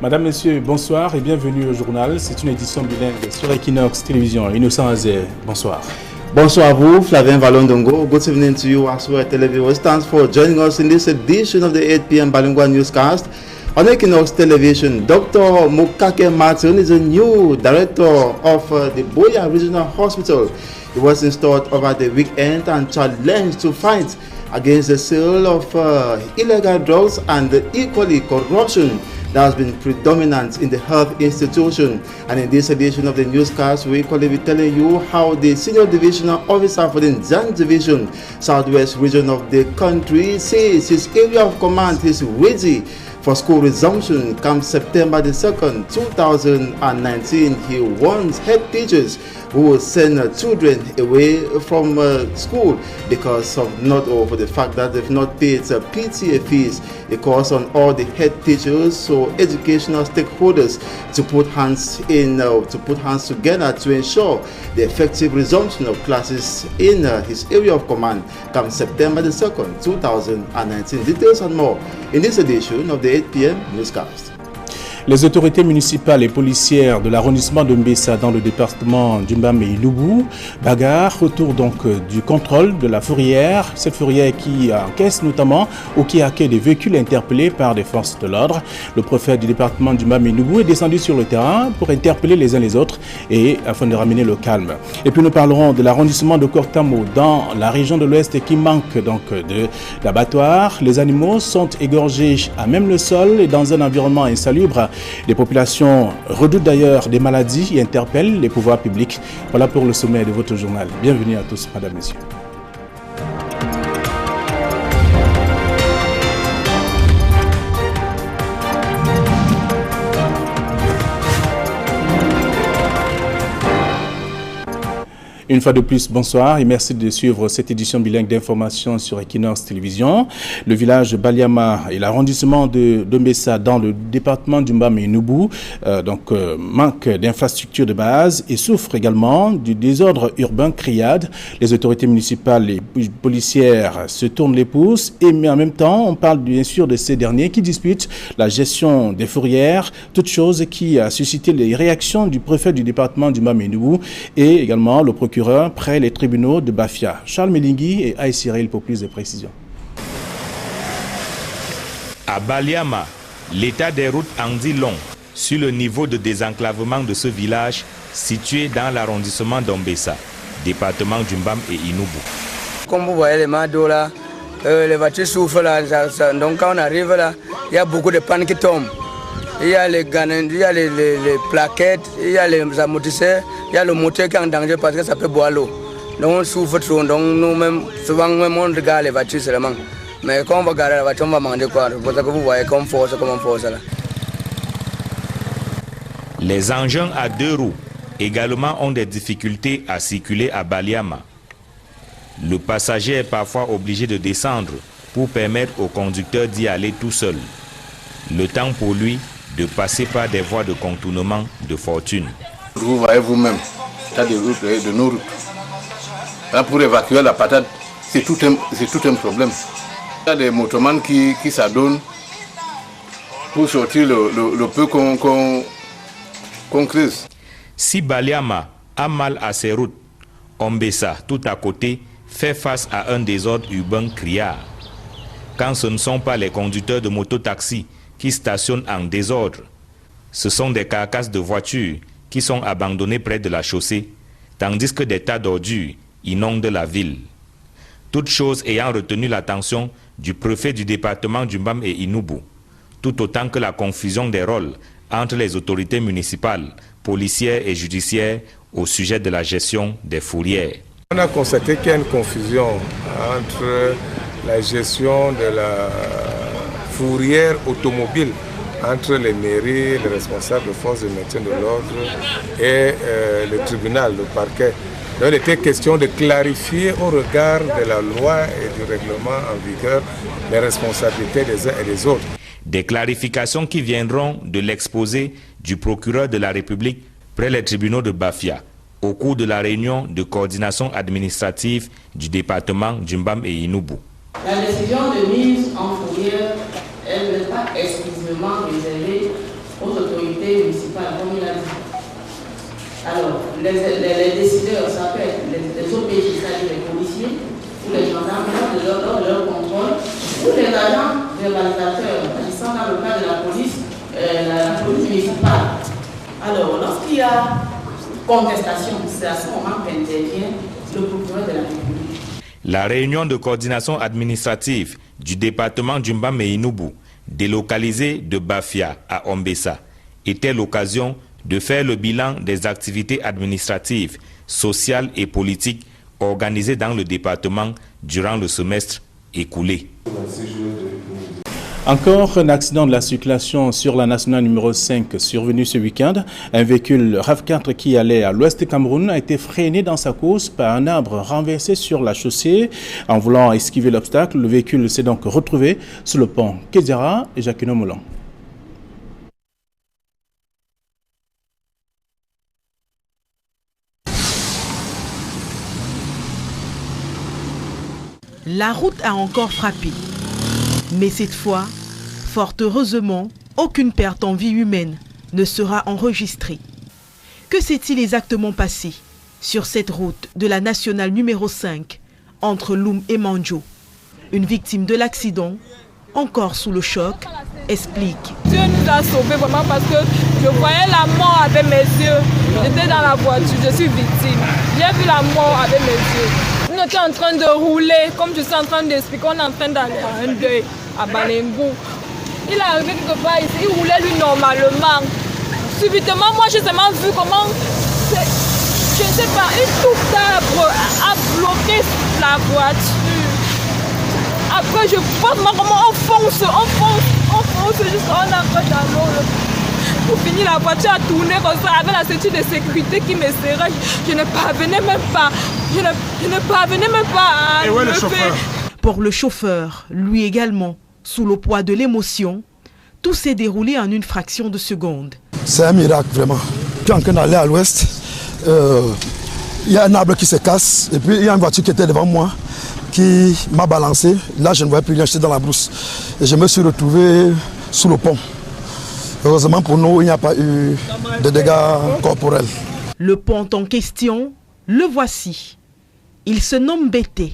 Madame, Monsieur, bonsoir et bienvenue au journal. C'est une édition bilingue sur Equinox Télévision. Innocent Azé, bonsoir. Bonsoir à vous, Flavien Valondongo. Good evening to you as well, televiewers. Thanks for joining us in this edition of the 8 p.m. Bilingual Newscast. On Equinox Television, Dr. Mukake Martin is a new director of the Buea Regional Hospital. He was installed over the weekend and challenged to fight against the sale of illegal drugs and equally corruption that has been predominant in the health institution. And in this edition of the newscast, we will be telling you how the senior divisional officer for the Nzan Division, Southwest region of the country, says his area of command is ready for school resumption come September the 2nd, 2019. He warns head teachers who will send children away from school because of for the fact that they've not paid PTA fees. It calls on all the head teachers, so educational stakeholders, to put hands together to ensure the effective resumption of classes in his area of command come September the 2nd, 2019. Details and more in this edition of the 8 p.m. newscast. Les autorités municipales et policières de l'arrondissement de Mbessa dans le département d'Umbam-et-Inubu bagarrent autour donc du contrôle de la fourrière, cette fourrière qui encaisse notamment ou qui accueille des véhicules interpellés par des forces de l'ordre. Le préfet du département d'Umbam-et-Inubu est descendu sur le terrain pour interpeller les uns les autres et afin de ramener le calme. Et puis nous parlerons de l'arrondissement de Kortamo dans la région de l'Ouest qui manque donc d'abattoirs. Les animaux sont égorgés à même le sol et dans un environnement insalubre. Les populations redoutent d'ailleurs des maladies et interpellent les pouvoirs publics. Voilà pour le sommet de votre journal. Bienvenue à tous, madame, messieurs. Une fois de plus, bonsoir et merci de suivre cette édition bilingue d'information sur Equinox Télévision. Le village Baliama et l'arrondissement de Mbessa dans le département d'Umbam-et-Inubu manque d'infrastructures de base et souffre également du désordre urbain criade. Les autorités municipales et policières se tournent les pouces mais en même temps, on parle bien sûr de ces derniers qui disputent la gestion des fourrières, toute chose qui a suscité les réactions du préfet du département d'Umbam-et-Inubu et également le procureur près les tribunaux de Bafia. Charles Melingui et Aïe Cyril pour plus de précisions. À Baliama, l'état des routes en dit long sur le niveau de désenclavement de ce village situé dans l'arrondissement d'Ombessa, département d'Umbam et Inubu. Comme vous voyez les mados là, les voitures souffrent là, donc quand on arrive là, il y a beaucoup de pannes qui tombent. Il y a les ganins, il y a les plaquettes, il y a les amortisseurs, il y a le moteur qui est en danger parce que ça peut boire l'eau. Donc on souffre trop, donc nous-mêmes, souvent même on regarde les voitures seulement. Mais quand on va garer la voiture, on va manger quoi. C'est pour ça que vous voyez comme on force là. Les engins à deux roues également ont des difficultés à circuler à Baliama. Le passager est parfois obligé de descendre pour permettre au conducteur d'y aller tout seul. Le temps pour lui de passer par des voies de contournement de fortune. Vous voyez vous-même, il y a des routes, de nos routes. Là, pour évacuer la patate, c'est tout un problème. Il y a des motomans qui s'adonnent pour sortir le peu qu'on creuse. Si Baliama a mal à ses routes, Ombessa, tout à côté, fait face à un désordre urbain criard. Quand ce ne sont pas les conducteurs de mototaxi qui stationnent en désordre, ce sont des carcasses de voitures qui sont abandonnées près de la chaussée, tandis que des tas d'ordures inondent la ville. Toutes choses ayant retenu l'attention du préfet du département d'Umbam et Inubu, tout autant que la confusion des rôles entre les autorités municipales, policières et judiciaires au sujet de la gestion des fourrières. On a constaté qu'il y a une confusion entre la gestion de la fourrière automobile entre les mairies, les responsables de forces de maintien de l'ordre et le tribunal, le parquet. Donc, il était question de clarifier au regard de la loi et du règlement en vigueur les responsabilités des uns et des autres. Des clarifications qui viendront de l'exposé du procureur de la République près les tribunaux de Bafia au cours de la réunion de coordination administrative du département d'Umbam et Inubu. La décision de mise en fourrière, elle n'est pas exclusivement réservée aux municipal, comme il a dit. Alors, les décideurs, ça peut être les OPJ, c'est-à-dire les policiers, ou les gendarmes, lors de leur contrôle, ou les agents verbalisateurs, qui sont dans le cadre de la police municipale. Alors, lorsqu'il y a contestation, c'est à ce moment qu'intervient le procureur de la République. La réunion de coordination administrative du département d'Umbam-et-Inoubou, délocalisé de Bafia à Ombessa, était l'occasion de faire le bilan des activités administratives, sociales et politiques organisées dans le département durant le semestre écoulé. Encore un accident de la circulation sur la nationale numéro 5 survenu ce week-end. Un véhicule RAV4 qui allait à l'ouest du Cameroun a été freiné dans sa course par un arbre renversé sur la chaussée. En voulant esquiver l'obstacle, le véhicule s'est donc retrouvé sur le pont Kédiara et Jacquino Moulin. La route a encore frappé. Mais cette fois, fort heureusement, aucune perte en vie humaine ne sera enregistrée. Que s'est-il exactement passé sur cette route de la nationale numéro 5 entre Loum et Mandjo? Une victime de l'accident, encore sous le choc, explique. Dieu nous a sauvés vraiment parce que je voyais la mort avec mes yeux. J'étais dans la voiture, je suis victime. J'ai vu la mort avec mes yeux. Nous étions en train de rouler, comme je suis en train d'expliquer, on est en train d'aller à un deuil à Balembou. Il est arrivé quelque part ici, il roulait lui normalement. Subitement, moi j'ai seulement vu comment, je ne sais pas, une touche d'arbre a bloqué la voiture. Après je vois comment on fonce jusqu'à on entre dans l'eau. Pour finir, la voiture a tourné comme ça avec la ceinture de sécurité qui me serrait. Je ne parvenais même pas. Je ne parvenais même pas à le faire. Pour le chauffeur, lui également, sous le poids de l'émotion, tout s'est déroulé en une fraction de seconde. C'est un miracle vraiment. Je suis en train d'aller à l'ouest. Il y a un arbre qui se casse et puis il y a une voiture qui était devant moi qui m'a balancé. Là, je ne voyais plus rien, j'étais dans la brousse. Et je me suis retrouvé sous le pont. Heureusement pour nous, il n'y a pas eu de dégâts corporels. Le pont en question, le voici. Il se nomme Bété.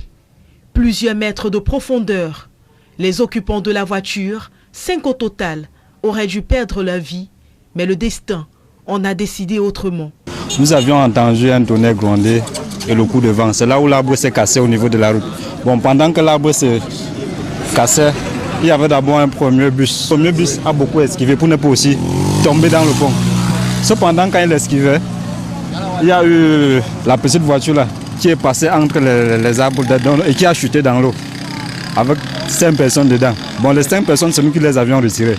Plusieurs mètres de profondeur. Les occupants de la voiture, 5 au total, auraient dû perdre leur vie, mais le destin en a décidé autrement. Nous avions entendu un tonnerre gronder et le coup de vent. C'est là où l'arbre s'est cassé au niveau de la route. Bon, pendant que l'arbre s'est cassé, il y avait d'abord un premier bus. Le premier bus a beaucoup esquivé pour ne pas aussi tomber dans le pont. Cependant, quand il esquivait, il y a eu la petite voiture là qui est passée entre les arbres et qui a chuté dans l'eau avec 5 personnes dedans. Bon, les 5 personnes, c'est nous qui les avions retirées.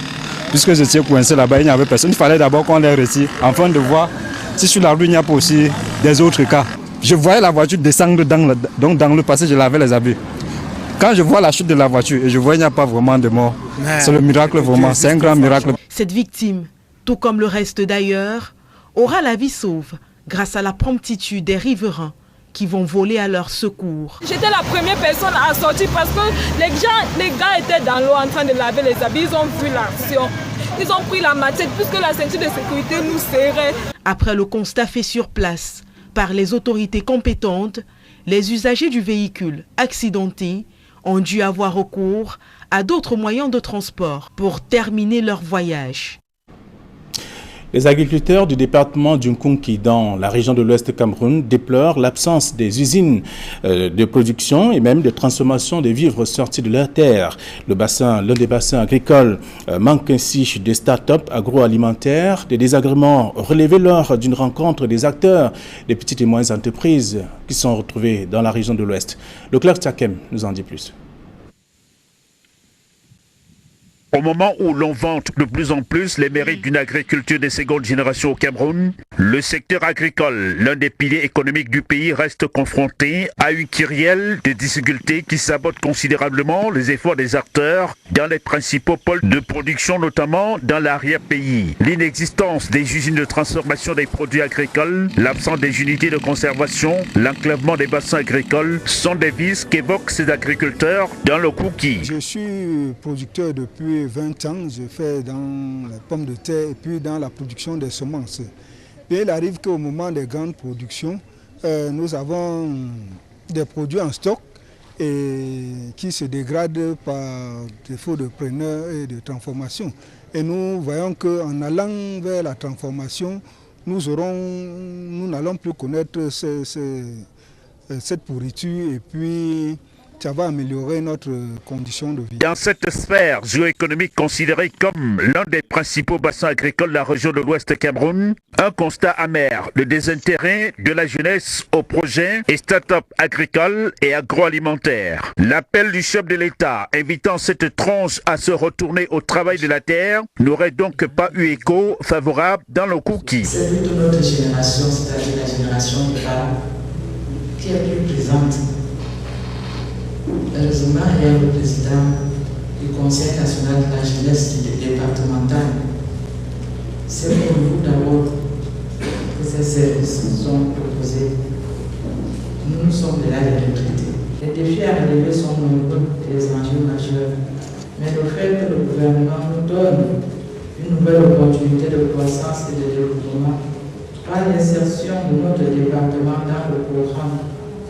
Puisque je suis coincé là-bas, il n'y avait personne. Il fallait d'abord qu'on les retire afin de voir si sur la rue il n'y a pas aussi des autres cas. Je voyais la voiture descendre dans le passé, je lavais les habits. Quand je vois la chute de la voiture et je vois qu'il n'y a pas vraiment de mort, c'est le miracle vraiment, c'est un grand miracle. Cette victime, tout comme le reste d'ailleurs, aura la vie sauve grâce à la promptitude des riverains qui vont voler à leur secours. J'étais la première personne à sortir parce que les gars étaient dans l'eau en train de laver les habits, ils ont vu l'action. Ils ont pris la machette puisque la ceinture de sécurité nous serrait. Après le constat fait sur place par les autorités compétentes, les usagers du véhicule accidenté ont dû avoir recours à d'autres moyens de transport pour terminer leur voyage. Les agriculteurs du département d'Unkunki dans la région de l'Ouest Cameroun déplorent l'absence des usines de production et même de transformation des vivres sortis de leur terre. L'un des bassins agricoles manque ainsi des start-up agroalimentaires, des désagréments relevés lors d'une rencontre des acteurs des petites et moyennes entreprises qui sont retrouvés dans la région de l'Ouest. Le clerc Tchakem nous en dit plus. Au moment où l'on vante de plus en plus les mérites d'une agriculture de seconde génération au Cameroun, le secteur agricole, l'un des piliers économiques du pays, reste confronté à une kyrielle de difficultés qui sabotent considérablement les efforts des acteurs dans les principaux pôles de production, notamment dans l'arrière-pays. L'inexistence des usines de transformation des produits agricoles, l'absence des unités de conservation, l'enclavement des bassins agricoles sont des vices qu'évoquent ces agriculteurs dans le Kouki. Je suis producteur depuis depuis 20 ans, je fais dans la pomme de terre et puis dans la production des semences. Et il arrive qu'au moment des grandes productions, nous avons des produits en stock et qui se dégradent par défaut de preneur et de transformation. Et nous voyons qu'en allant vers la transformation, nous n'allons plus connaître cette pourriture et puis ça va améliorer notre condition de vie. Dans cette sphère géoéconomique considérée comme l'un des principaux bassins agricoles de la région de l'Ouest Cameroun, un constat amer, le désintérêt de la jeunesse aux projets et start-up agricoles et agroalimentaires. L'appel du chef de l'État invitant cette tranche à se retourner au travail de la terre n'aurait donc pas eu écho favorable dans le Kouki. C'est plutôt notre génération, c'est-à-dire la génération des femmes, qui est plus présente. Heureusement, il y a le président du Conseil national de la jeunesse départemental. C'est pour nous d'abord que ces services sont proposés. Nous sommes de là les retraités. Les défis à relever sont nombreux et les enjeux majeurs. Mais le fait que le gouvernement nous donne une nouvelle opportunité de croissance et de développement par l'insertion de notre département dans le programme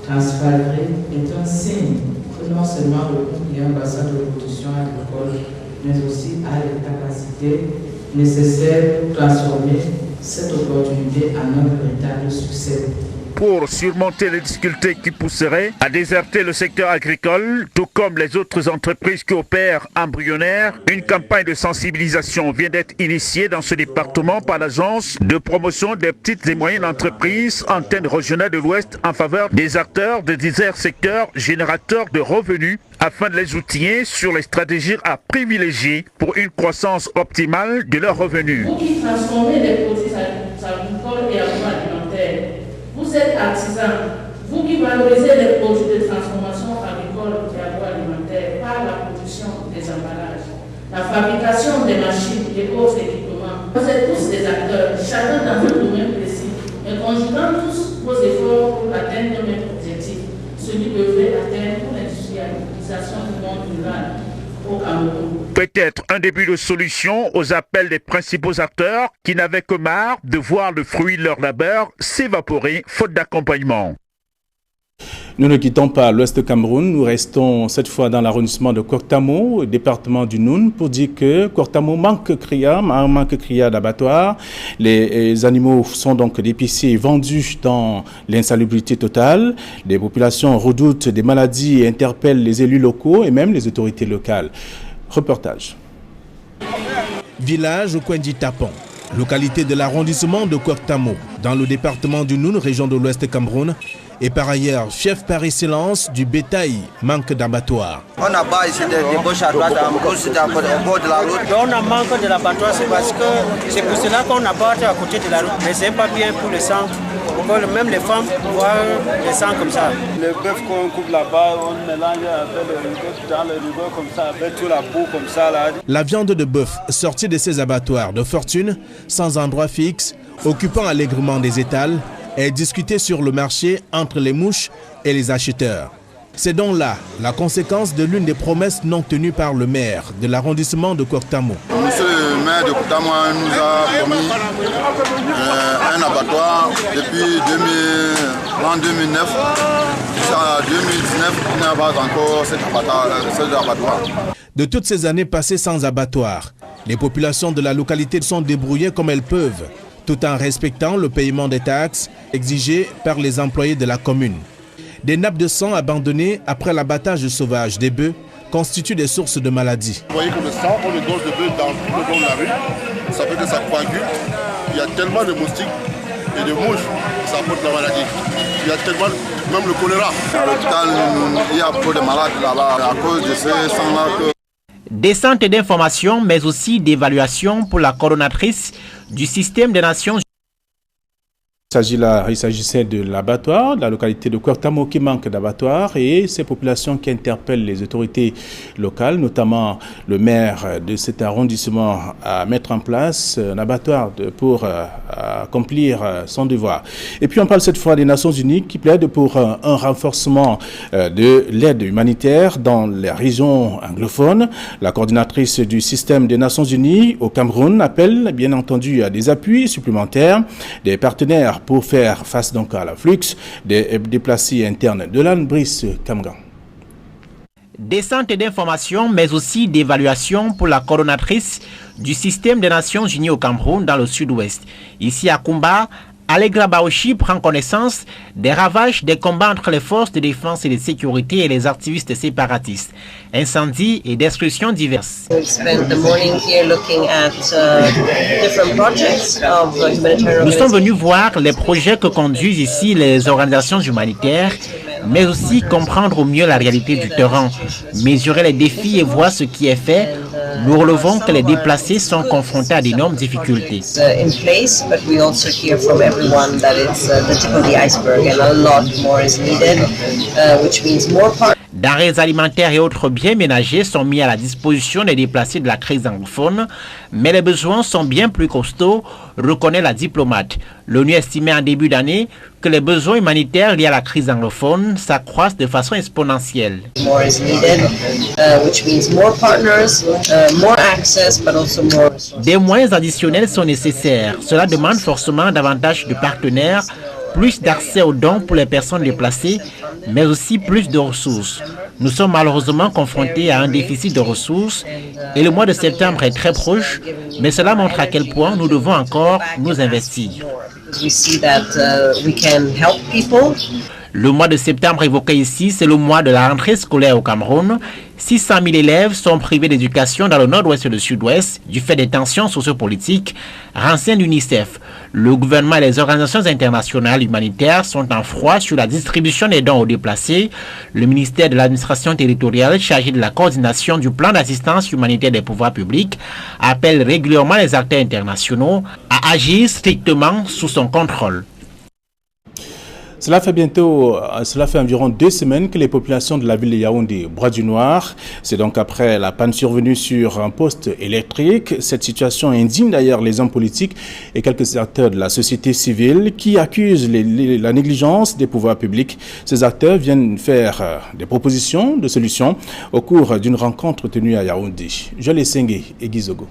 Transfagri est un signe que non seulement le groupe est un bassin de production agricole, mais aussi a les capacités nécessaires pour transformer cette opportunité en un véritable succès. Pour surmonter les difficultés qui pousseraient à déserter le secteur agricole, tout comme les autres entreprises qui opèrent embryonnaires, une campagne de sensibilisation vient d'être initiée dans ce département par l'Agence de promotion des petites et moyennes entreprises antenne régionale de l'Ouest en faveur des acteurs de divers secteurs générateurs de revenus afin de les outiller sur les stratégies à privilégier pour une croissance optimale de leurs revenus. Vous qui transformez les produits agricoles et agroalimentaires, vous êtes artisan, vous qui valorisez les produits de transformation agricole et agroalimentaire par la production des emballages, la fabrication des machines et autres équipements. Vous êtes tous des acteurs, chacun dans un domaine précis, mais conjuguant tous vos efforts pour atteindre le même objectif, celui de atteindre l'industrialisation du monde rural au Cameroun. Peut-être un début de solution aux appels des principaux acteurs qui n'avaient que marre de voir le fruit de leur labeur s'évaporer faute d'accompagnement. Nous ne quittons pas l'Ouest Cameroun, nous restons cette fois dans l'arrondissement de Kortamo, département du Noun, pour dire que Kortamo manque criard d'abattoir. Les animaux sont donc dépicés et vendus dans l'insalubrité totale. Les populations redoutent des maladies et interpellent les élus locaux et même les autorités locales. Reportage. Village au coin d'Itapon, localité de l'arrondissement de Kortamo, dans le département du Noun, région de l'Ouest Cameroun, et par ailleurs chef par excellence du bétail, manque d'abattoir. On a bas ici des débauches à droite, au bord de la route. On a manque de l'abattoir, c'est parce que c'est pour cela qu'on abatte à côté de la route. Mais c'est pas bien pour le sang. Même les femmes voient le sang comme ça. Le bœuf qu'on coupe là-bas, on mélange avec le rigot dans le rigot comme ça, avec toute la boue comme ça là. La viande de bœuf sortie de ces abattoirs de fortune, sans endroit fixe, occupant allègrement des étals, est discutée sur le marché entre les mouches et les acheteurs. C'est donc là la conséquence de l'une des promesses non tenues par le maire de l'arrondissement de Kortamo. Monsieur le maire de Kortamo nous a promis un abattoir depuis 2009 jusqu'à 2019, il n'y a pas encore cet abattoir. De toutes ces années passées sans abattoir, les populations de la localité sont débrouillées comme elles peuvent, tout en respectant le paiement des taxes exigées par les employés de la commune. Des nappes de sang abandonnées après l'abattage sauvage des bœufs constituent des sources de maladies. Vous voyez que le sang, on le dose de bœuf dans tout le long de la rue, ça fait que ça coagule. Il y a tellement de moustiques et de mouches, ça apporte la maladie. Il y a tellement, même le choléra. À l'hôpital, il y a beaucoup de malades là-bas à cause de ces sangs-là. Des centres d'information, mais aussi d'évaluation pour la coordonnatrice du système des Nations Il s'agissait de l'abattoir, de la localité de Kouartamo qui manque d'abattoir et ces populations qui interpellent les autorités locales, notamment le maire de cet arrondissement, à mettre en place un abattoir pour accomplir son devoir. Et puis on parle cette fois des Nations Unies qui plaident pour un renforcement de l'aide humanitaire dans les régions anglophones. La coordinatrice du système des Nations Unies au Cameroun appelle bien entendu à des appuis supplémentaires des partenaires pour faire face donc à l'afflux des déplacés internes de l'Anne-Brice Kamgan. Des centres d'information, mais aussi d'évaluation pour la coordonnatrice du système des Nations Unies au Cameroun dans le sud-ouest. Ici à Kumba, Allegra Baoshi prend connaissance des ravages des combats entre les forces de défense et de sécurité et les activistes séparatistes, incendies et destructions diverses. Nous sommes venus voir les projets que conduisent ici les organisations humanitaires, mais aussi comprendre au mieux la réalité du terrain, mesurer les défis et voir ce qui est fait. Nous relevons que les déplacés sont confrontés à d'énormes difficultés. Denrées alimentaires et autres biens ménagers sont mis à la disposition des déplacés de la crise anglophone, mais les besoins sont bien plus costauds, reconnaît la diplomate. L'ONU estimait en début d'année que les besoins humanitaires liés à la crise anglophone s'accroissent de façon exponentielle. Des moyens additionnels sont nécessaires. Cela demande forcément davantage de partenaires, plus d'accès aux dons pour les personnes déplacées, mais aussi plus de ressources. Nous sommes malheureusement confrontés à un déficit de ressources et le mois de septembre est très proche, mais cela montre à quel point nous devons encore nous investir. Le mois de septembre évoqué ici, c'est le mois de la rentrée scolaire au Cameroun. 600 000 élèves sont privés d'éducation dans le nord-ouest et le sud-ouest du fait des tensions sociopolitiques, renseigne l'UNICEF. Le gouvernement et les organisations internationales humanitaires sont en froid sur la distribution des dons aux déplacés. Le ministère de l'administration territoriale, chargé de la coordination du plan d'assistance humanitaire des pouvoirs publics, appelle régulièrement les acteurs internationaux à agir strictement sous son contrôle. Cela fait environ 2 semaines que les populations de la ville de Yaoundé broient du noir. C'est donc après la panne survenue sur un poste électrique. Cette situation indigne d'ailleurs les hommes politiques et quelques acteurs de la société civile qui accusent la négligence des pouvoirs publics. Ces acteurs viennent faire des propositions de solutions au cours d'une rencontre tenue à Yaoundé. Jolie Sengue et Gizogo.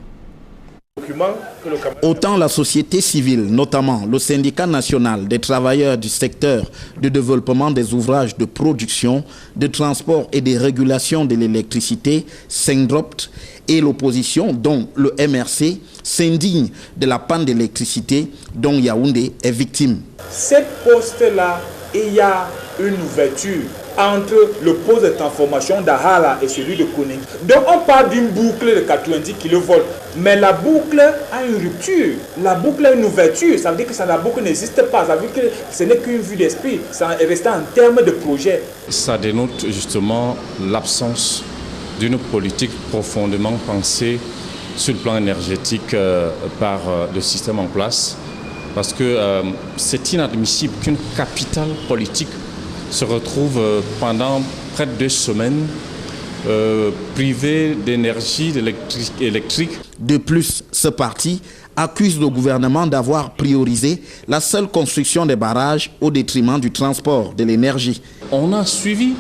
Autant la société civile, notamment le syndicat national des travailleurs du secteur de développement des ouvrages de production, de transport et de régulation de l'électricité, SENDROPT, et l'opposition, dont le MRC, s'indigne de la panne d'électricité dont Yaoundé est victime. Cette poste-là, il y a une ouverture entre le poste de transformation d'Ahala et celui de Kouning. Donc on parle d'une boucle de 90 kV, mais la boucle a une rupture, la boucle a une ouverture, ça veut dire que la boucle n'existe pas, ça veut dire que ce n'est qu'une vue d'esprit, ça est resté en termes de projet. Ça dénote justement l'absence d'une politique profondément pensée sur le plan énergétique par le système en place, parce que c'est inadmissible qu'une capitale politique se retrouve pendant près de 2 semaines privée d'énergie électrique. De plus, ce parti accuse le gouvernement d'avoir priorisé la seule construction des barrages au détriment du transport de l'énergie. On a suivi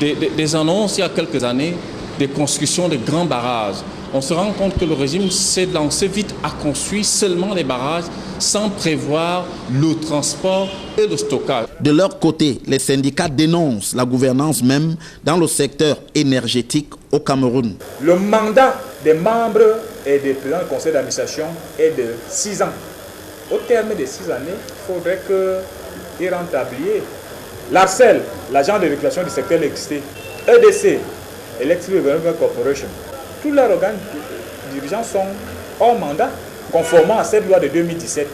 des annonces il y a quelques années des constructions de grands barrages. On se rend compte que le régime s'est lancé vite à construire seulement les barrages sans prévoir le transport et le stockage. De leur côté, les syndicats dénoncent la gouvernance même dans le secteur énergétique au Cameroun. Le mandat des membres et des présidents du conseil d'administration est de 6 ans. Au terme de 6 années, il faudrait qu'ils rendent tablier. L'ARCEL, l'agent de régulation du secteur de l'électricité, EDC, Electric Development Corporation, tous leurs organes dirigeants sont hors mandat, conformément à cette loi de 2017.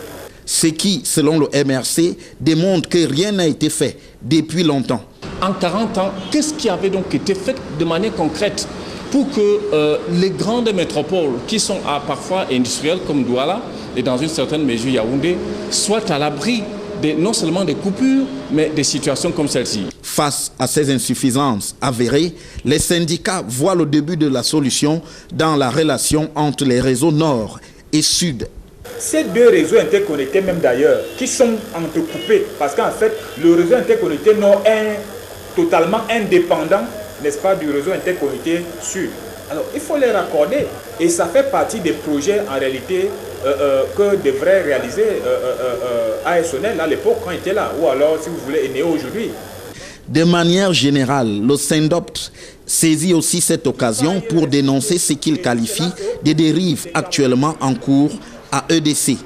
Ce qui, selon le MRC, démontre que rien n'a été fait depuis longtemps. En 40 ans, qu'est-ce qui avait donc été fait de manière concrète pour que les grandes métropoles, qui sont parfois industrielles comme Douala et dans une certaine mesure Yaoundé, soient à l'abri non seulement des coupures, mais des situations comme celle-ci. Face à ces insuffisances avérées, les syndicats voient le début de la solution dans la relation entre les réseaux nord et sud. Ces deux réseaux interconnectés même d'ailleurs, qui sont entrecoupés, parce qu'en fait, le réseau interconnecté nord est totalement indépendant, n'est-ce pas, du réseau interconnecté sud. Alors, il faut les raccorder et ça fait partie des projets en réalité que devrait réaliser ASONEL à l'époque quand il était là, ou alors, si vous voulez, Eneo aujourd'hui. De manière générale, le SYNDOPT saisit aussi cette occasion pour dénoncer ce qu'il qualifie de dérives actuellement en cours à EDC.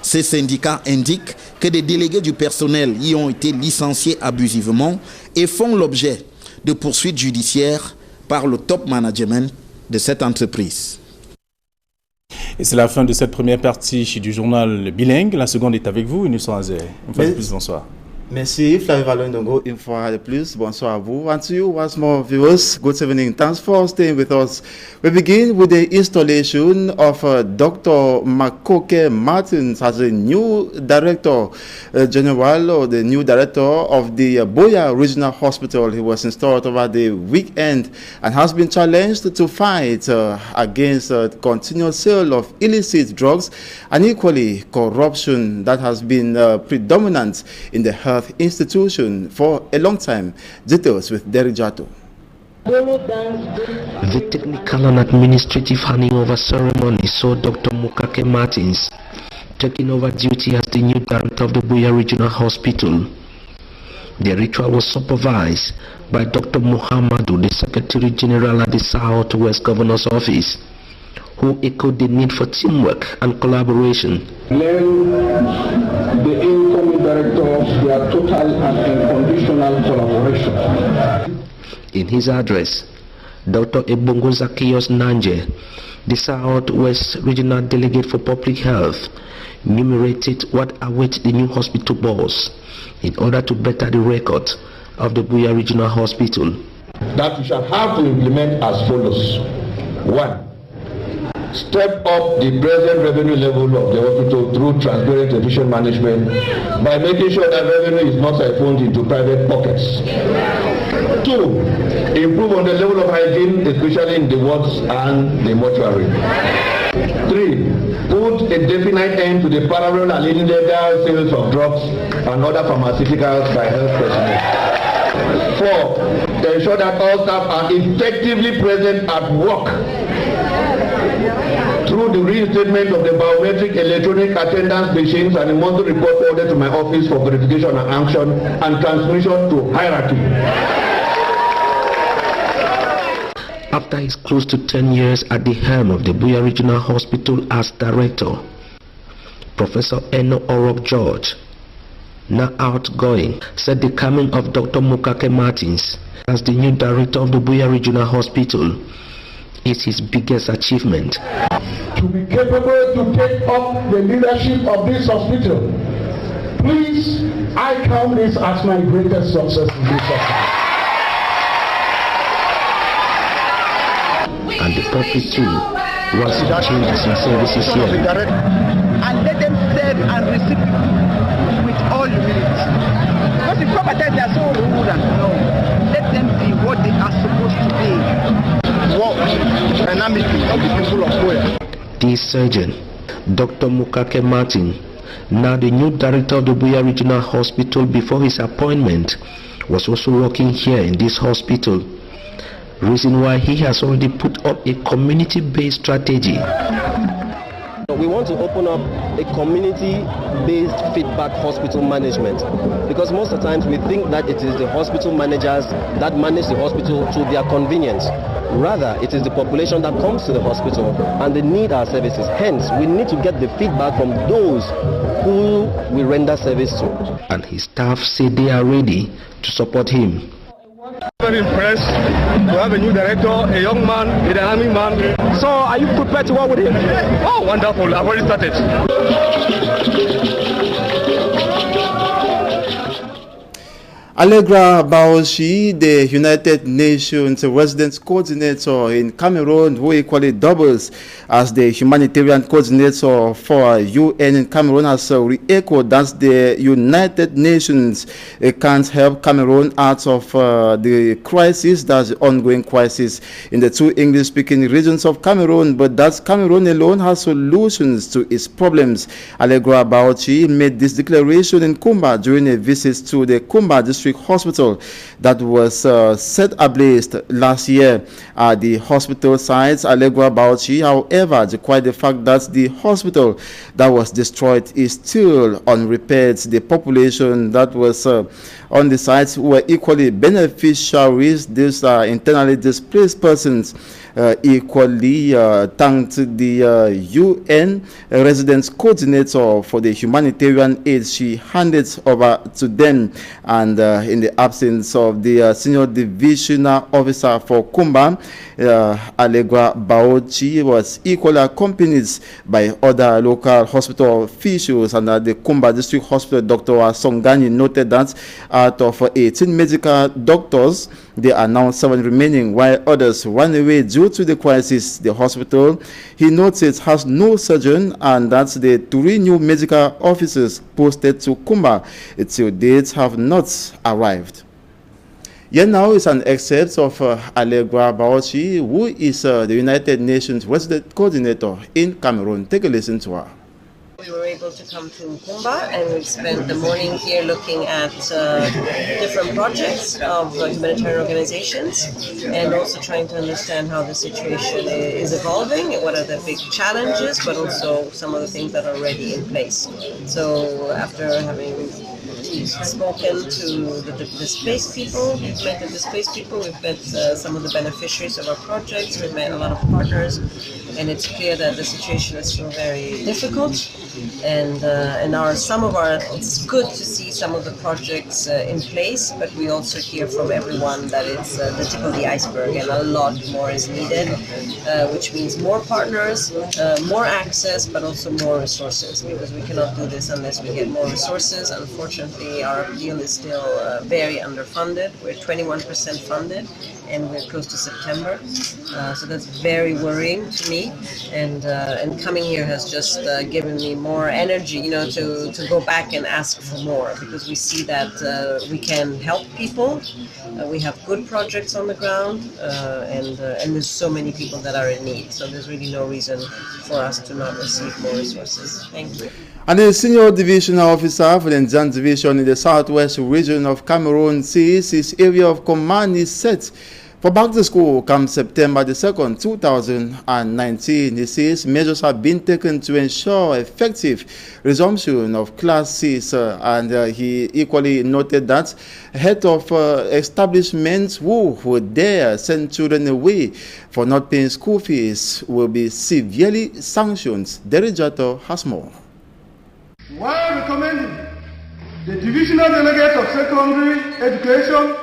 Ces syndicats indiquent que des délégués du personnel y ont été licenciés abusivement et font l'objet de poursuites judiciaires par le top management de cette entreprise. Et c'est la fin de cette première partie du journal bilingue. La seconde est avec vous, Innocent Azé. Une fois de plus, bonsoir. Merci, Flavie Valondongo. Une fois de plus, bonsoir à vous. And to you, once more, viewers, good evening. Thanks for staying with us. We begin with the installation of Dr. Makoke Martins as a new Director General, or the new Director of the Buea Regional Hospital. He was installed over the weekend and has been challenged to fight against continued sale of illicit drugs and equally corruption that has been predominant in the health institution for a long time. Details with Derek Jato. The technical and administrative handing over ceremony saw Dr. Mukake Martins taking over duty as the new director of the Buea Regional Hospital. The ritual was supervised by Dr. Muhammadu, the Secretary General at the Southwest Governor's Office, who echoed the need for teamwork and collaboration. The incoming directors their total and unconditional collaboration. In his address, Dr. Ebongo Zacchaeus Nanje, the Southwest Regional Delegate for Public Health, enumerated what awaits the new hospital boss in order to better the record of the Buea Regional Hospital. That we shall have to implement as follows. 1. Step up the present revenue level of the hospital through transparent efficient management by making sure that revenue is not siphoned into private pockets. 2. Improve on the level of hygiene, especially in the wards and the mortuary. 3. Put a definite end to the parallel and illegal sales of drugs and other pharmaceuticals by health personnel. 4. To ensure that all staff are effectively present at work through the reinstatement of the biometric electronic attendance machines and a monthly report forwarded to my office for verification and action and transmission to hierarchy. After his close to 10 years at the helm of the Buea Regional Hospital as director, Professor Eno Orok George, now outgoing, said the coming of Dr. Mukake Martins as the new director of the Buea Regional Hospital is his biggest achievement. To be capable to take up the leadership of this hospital, please, I count this as my greatest success in this hospital. And the purpose too was to change some services here. And let them serve and receive with all humility. Because the properties they are so rude and no, let them be what they are supposed to be. Work dynamically of the people of Buea. This surgeon, Dr. Mukake Martin, now the new director of the Buea Regional Hospital before his appointment, was also working here in this hospital. Reason why he has already put up a community-based strategy. We want to open up a community-based feedback hospital management, because most of the times we think that it is the hospital managers that manage the hospital to their convenience. Rather, it is the population that comes to the hospital and they need our services. Hence, we need to get the feedback from those who we render service to. And his staff say they are ready to support him. Very impressed to have a new director, a young man, a dynamic man. So, are you prepared to work with him? Oh, wonderful! I've already started. Allegra Baoshi, the United Nations Residence Coordinator in Cameroon, who equally doubles as the humanitarian coordinator for UN in Cameroon, has re-echoed that the United Nations can't help Cameroon out of the crisis, that's the ongoing crisis in the two English-speaking regions of Cameroon, but that Cameroon alone has solutions to its problems. Allegra Baoshi made this declaration in Kumba during a visit to the Kumba District Hospital that was set ablaze last year. At the hospital site, Allegra Baoshi, however, decried the fact that the hospital that was destroyed is still unrepaired. The population that was on the site were equally beneficiaries. These are internally displaced persons. Equally thanked the UN residence coordinator for the humanitarian aid she handed over to them, and in the absence of the senior divisional officer for Kumba, Allegra Baoshi was equally accompanied by other local hospital officials, and at the Kumba District Hospital, Dr. Songani noted that out of 18 medical doctors, there are now 7 remaining, while others ran away due to the crisis. The hospital, he noted, has no surgeon, and that the 3 new medical officers posted to Kumba till date have not arrived. Here now is an excerpt of Allegra Baoshi, who is the United Nations Resident Coordinator in Cameroon. Take a listen to her. We were able to come to Kumba, and we've spent the morning here looking at different projects of humanitarian organizations, and also trying to understand how the situation is evolving, what are the big challenges, but also some of the things that are already in place. So after having spoken to the displaced people, we've met the displaced people, we've met some of the beneficiaries of our projects, we've met a lot of partners, and it's clear that the situation is still very difficult. And it's good to see some of the projects in place, but we also hear from everyone that it's the tip of the iceberg, and a lot more is needed, which means more partners, more access, but also more resources, because we cannot do this unless we get more resources. Unfortunately, our appeal is still very underfunded. We're 21% funded, and we're close to September, so that's very worrying to me. And coming here has just given me more energy, to go back and ask for more, because we see that we can help people. We have good projects on the ground, and there's so many people that are in need. So there's really no reason for us to not receive more resources. Thank you. And the senior divisional officer for the Nzan division in the southwest region of Cameroon says his area of command is set for back to school come September the 2nd, 2019. He says measures have been taken to ensure effective resumption of classes, and he equally noted that head of establishments who would dare send children away for not paying school fees will be severely sanctioned. Derijato has more. While recommending the divisional delegate of secondary education,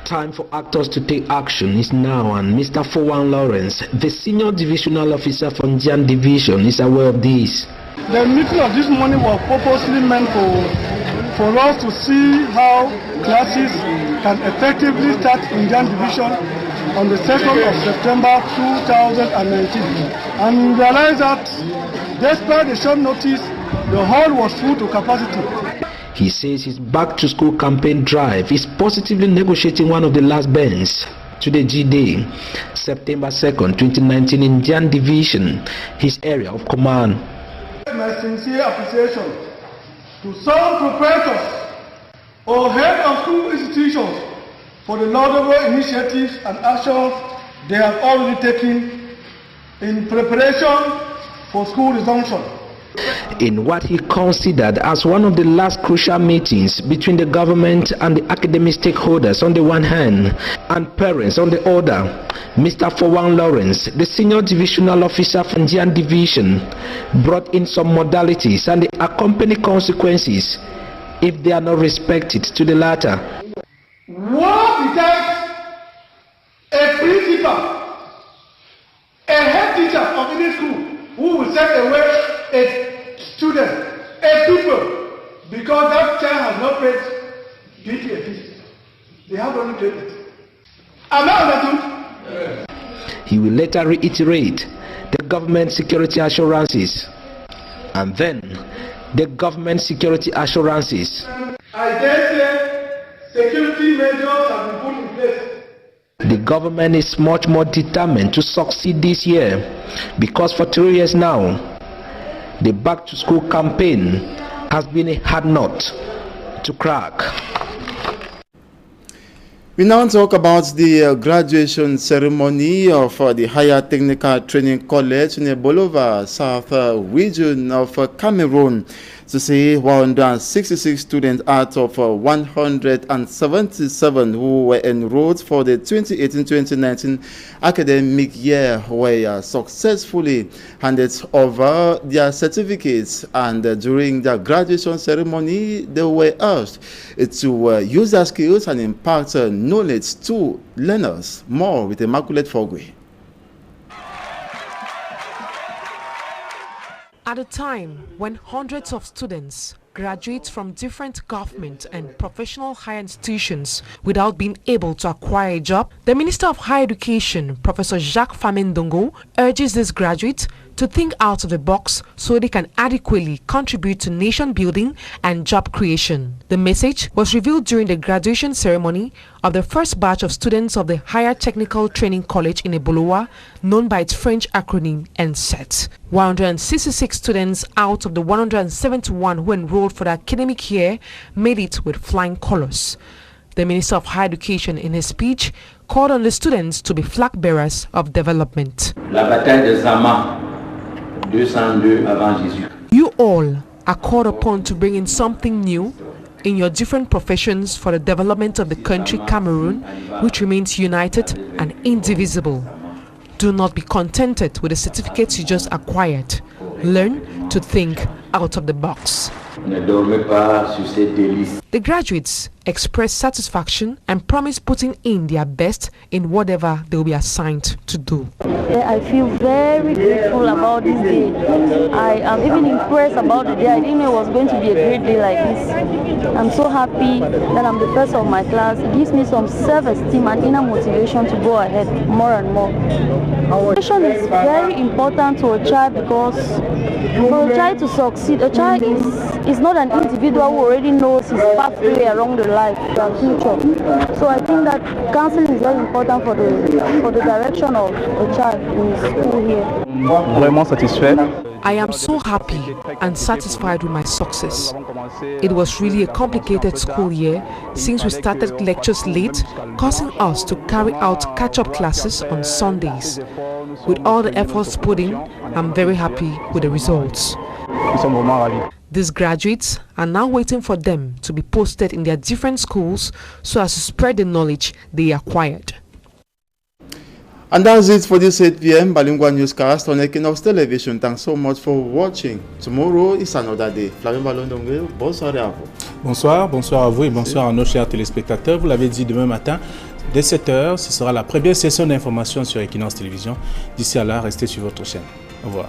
time for actors to take action is now, and Mr. Fowan Lawrence, the senior divisional officer from Nzan division, is aware of this. The meeting of this morning was purposely meant for us to see how classes can effectively start in Nzan division on the 2nd of September 2019. And we realized that despite the short notice, the hall was full to capacity. He says his back-to-school campaign drive is positively negotiating one of the last bends to the G-Day, September 2nd, 2019 in Nzan division, his area of command. My sincere appreciation to some proprietors or head of school institutions for the laudable initiatives and actions they have already taken in preparation for school resumption. In what he considered as one of the last crucial meetings between the government and the academic stakeholders on the one hand and parents on the other, Mr. Fowan Lawrence, the senior divisional officer from Nzan division, brought in some modalities and the accompanying consequences if they are not respected to the latter. What becomes a principal, a head teacher of any school who will send away a student, a pupil, because that child has not paid PTA fees? They have only credit. Am I understood? He will later reiterate the government security assurances, and then the government security assurances. I dare say security measures have been put in place. The government is much more determined to succeed this year because for 3 years now, the Back to School campaign has been a hard nut to crack. We now talk about the graduation ceremony of the Higher Technical Training College in the Bolova South region of Cameroon. To say 166 students out of 177 who were enrolled for the 2018-2019 academic year were successfully handed over their certificates, and during the graduation ceremony they were asked to use their skills and impart knowledge to learners. More with Immaculate Fogwe. At a time when hundreds of students graduate from different government and professional higher institutions without being able to acquire a job, the Minister of Higher Education, Professor Jacques Famendongo, urges these graduates to think out of the box so they can adequately contribute to nation building and job creation. The message was revealed during the graduation ceremony of the first batch of students of the Higher Technical Training College in Ebolowa, known by its French acronym NCET. 166 students out of the 171 who enrolled for the academic year made it with flying colors. The Minister of Higher Education, in his speech, called on the students to be flag bearers of development. La bataille de Zama, 202 avant Jésus. You all are called upon to bring in something new in your different professions for the development of the country Cameroon, which remains united and indivisible. Do not be contented with the certificates you just acquired. Learn to think out of the box. The graduates express satisfaction and promise putting in their best in whatever they will be assigned to do. I feel very grateful about this day. I am even impressed about the day. I didn't know it was going to be a great day like this. I'm so happy that I'm the first of my class. It gives me some self-esteem and inner motivation to go ahead more and more. Education is very important to a child because for a child to succeed, a child is not an individual who already knows his pathway along the life, the future. So I think that counseling is very important for the direction of a child in school here. Vraiment satisfait. I am so happy and satisfied with my success. It was really a complicated school year since we started lectures late, causing us to carry out catch-up classes on Sundays. With all the efforts put in, I'm very happy with the results. These graduates are now waiting for them to be posted in their different schools so as to spread the knowledge they acquired. And that's it for this 8 p.m. Bilingual newscast on Equinox Television. Thanks so much for watching. Tomorrow is another day. Flavien Ballon-Dongue, bonsoir à vous. Bonsoir, bonsoir à vous et bonsoir à nos chers téléspectateurs. Vous l'avez dit, demain matin, dès 7h, ce sera la première session d'information sur Equinox Télévision. D'ici à là, restez sur votre chaîne. Au revoir.